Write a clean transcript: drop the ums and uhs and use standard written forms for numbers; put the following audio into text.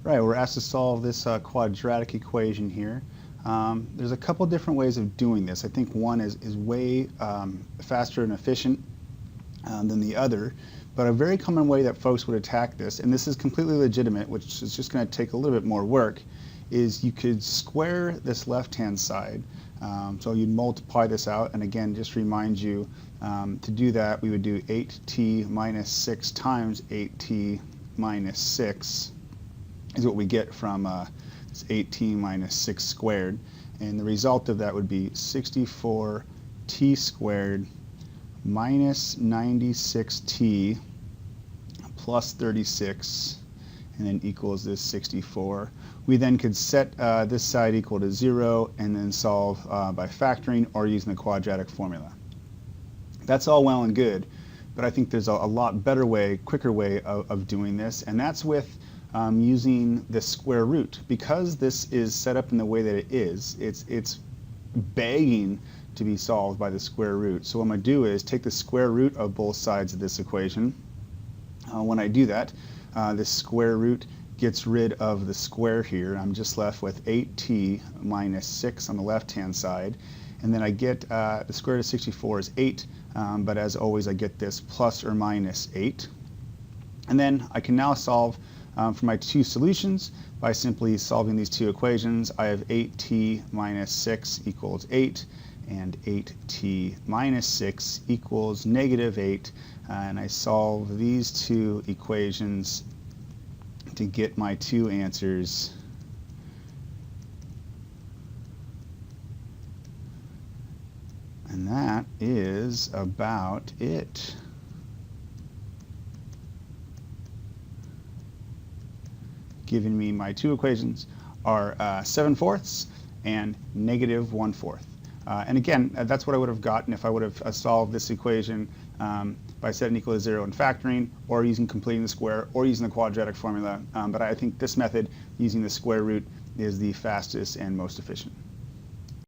Right, we're asked to solve this quadratic equation here. There's a couple different ways of doing this. I think one is way faster and efficient than the other, but a very common way that folks would attack this, and this is completely legitimate, which is just going to take a little bit more work, is you could square this left-hand side. So you'd multiply this out, and again, just remind you, to do that, we would do 8t minus 6 times 8t minus 6 is what we get from this 8t minus 6 squared. And the result of that would be 64t squared minus 96t plus 36, and then equals this 64. We then could set this side equal to 0 and then solve by factoring or using the quadratic formula. That's all well and good, but I think there's a lot better way, quicker way of doing this, and that's with using the square root. Because this is set up in the way that it is, it's begging to be solved by the square root. So what I'm going to do is take the square root of both sides of this equation. When I do that, this square root gets rid of the square here. I'm just left with 8t minus 6 on the left-hand side. And then I get the square root of 64 is 8, but as always I get this plus or minus 8. And then I can now solve for my two solutions by simply solving these two equations. I have 8t minus 6 equals 8, and 8t minus 6 equals negative 8. And I solve these two equations to get my two answers. And that is about it. Giving me my two equations are 7/4 and negative 1/4. And again, that's what I would have gotten if I would have solved this equation by setting equal to 0 and factoring, or using completing the square, or using the quadratic formula. But I think this method, using the square root, is the fastest and most efficient.